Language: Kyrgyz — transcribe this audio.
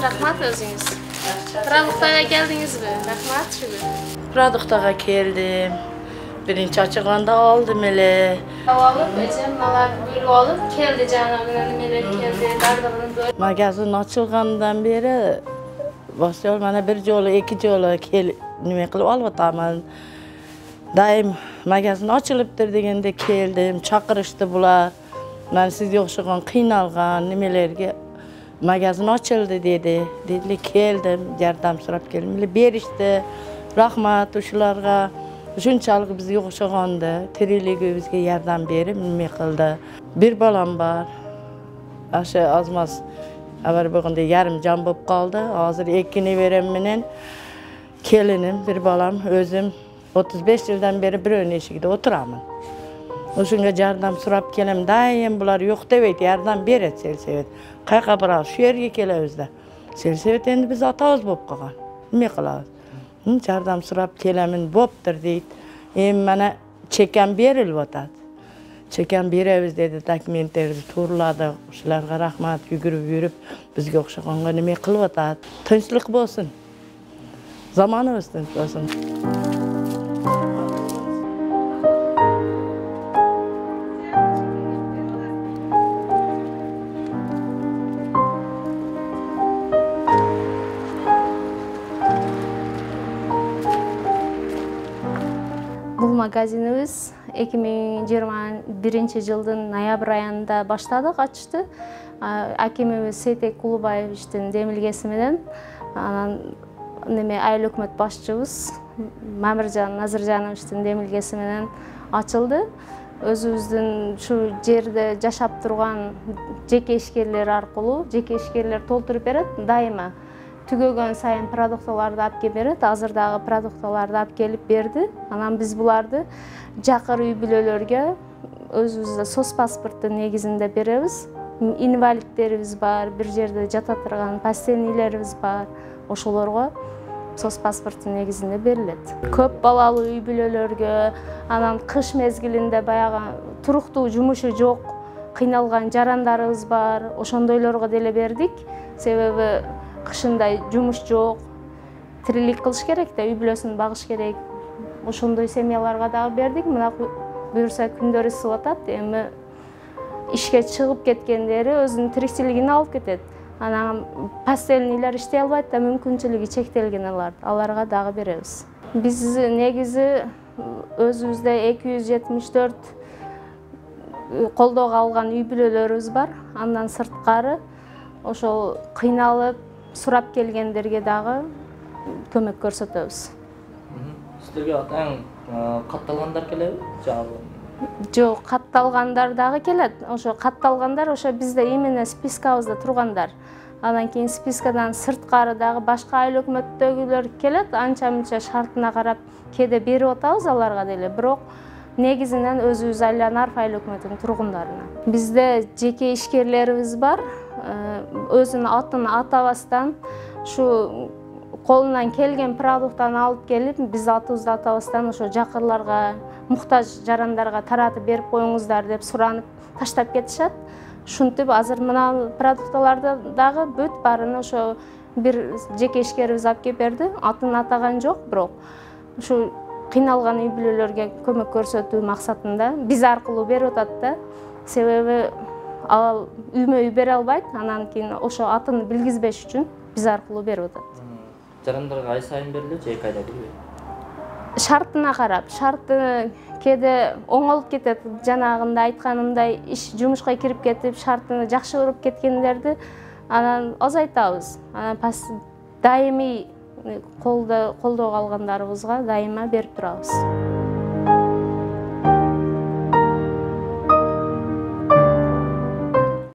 Rahmat özünüz. Produktaya geldiniz mi? Rahmat şükür. Produktaya geldim. Birinci açıqanda aldım elə. Alıp, ecemmalar böyle alıp geldi canımdan melek geldi. Dardağının böyle. Magazin açılğandan beri başlıyor bana bir yolu, iki yolu nime qilib alvatamın. Daim magazin açılıptır degende geldim, çaqırışdı bular. Ben siz yoxşuğun qiynalğan nimelerge magazin açıldı dedi. Dediler geldim, yardım sorap geldim. Berişdi. Rahmat uşularga. Şunçalık biz yoxşuğandı. Tiriliği bizge yardım berip nime qildi. Bir balam var. Aşı azmaz. Avar bugünde yarım can bolup kaldı. Hazır ekini vereminen kelinim, bir balam, özüm 35 yıldan beri bir ön eşikde oturamın. Oşunga yardım surap kelem daim bular yok debeyt, yardım beret Selsevet. Qayqa biral şu yerge kelebizde. Selsevet endi biz atağız bolup qalgan. Nime qilabız? Yardım surap kelemin boptur deyit. Mana çeken berilip atat. Çeken beremiz dedi, dokumentlerimizi turladık. Uşularga rahmat, yugurip bizge oxşaganga nime qilib atat. Tinchlik bolsun. Zamanımız tinch bolsun. Бұл magazinimiz 2021 жылдың ноябрь айында баштадық, açtı. Акимimiz Сейтек Кулубаевичтің демилгеси менен анан айыл өкмөт башчыбыз Мамиржан Назыржановичтің демилгеси менен ачылды. Өзүбүздүн шу жерде жашап турган жеке ишкерлер аркылуу, жеке ишкерлер толтуруп берет, дайыма түгөгөн сайын продукталарды алып келип берет. Азырдагы продукталарды алып келип берди. Анан биз буларды жакыр үй бүлөлөргө өзүбүздө сос паспорттун негизинде беребиз. Инвалидтерибиз бар, bir жерде жата турган постельныйлерибиз бар. Ошолорго сос паспорттун негизинде берилет. Көп балалуу үй бүлөлөргө, анан кыш мезгилинде баягы туруктуу жумушу жок, кыйналган жарандарыбыз бар. Ошондойлорго деле бердик. Себеби кышында жумуш жок, тирилик кылыш керек да, үй бүлөсүн багыш керек. Ошондой семьяларга дагы бердик. Мына буюрса күндөрү ысып атат, эми ишке чыгып кеткендери өзүнүн тирикчилигин алып кетет. Анан постельныйлар иштей албайт да, мүмкүнчүлүгү чектелген аларга дагы беребиз. Биз негизи өзүбүздө 274 колдоого алган үй бүлөлөрүбүз бар. Андан сырткары ошол кыйналып сурап келгендерге дагы көмөк көрсөтөбүз. Силерге атаң катталгандар келеби? Жок, катталгандар дагы келет. Ошо катталгандар ошо бизде именно спискабызда тургандар. Андан кийин спискадан сырткары дагы башка айыл өкмөттөгүлөр келет. Анча-мынча шартына карап кээде берип атабыз аларга деле. Бирок негизинен өзүбүз Айланаров айыл өкмөтүнүн тургундарына. Бизде жеке ишкерлерибиз бар. Өзүнүн атын атабастан ушу колунан келген продуктаны алып келип, биз атыбызды атабастан ошо жакырларга, муктаж жарандарга таратып берип коюңуздар деп суранып таштап кетишет. Ушинтип азыр мына продукталарды дагы бүт барын ошо бир жеке ишкерибиз алып келип берди. Атын атаган жок, бирок ушу кыйналган үй бүлөлөргө көмөк көрсөтүү максатында биз аркылуу берип атат да. Себеби ал үймө-үй бере албайт, анан кийин ошо атын билгизбеш үчүн биз аркылуу берип атат. Жарандарга ай сайын берилет же 2 айда бир? Шартына карап, шарты кээде оңолуп кетет. Жанагында айтканымдай иш жумушка кирип кетип, шартыны жакшы көрүп кеткендерди анан азайтабыз. Анан дайыми колдоого алгандарыбызга дайыма берип турабыз.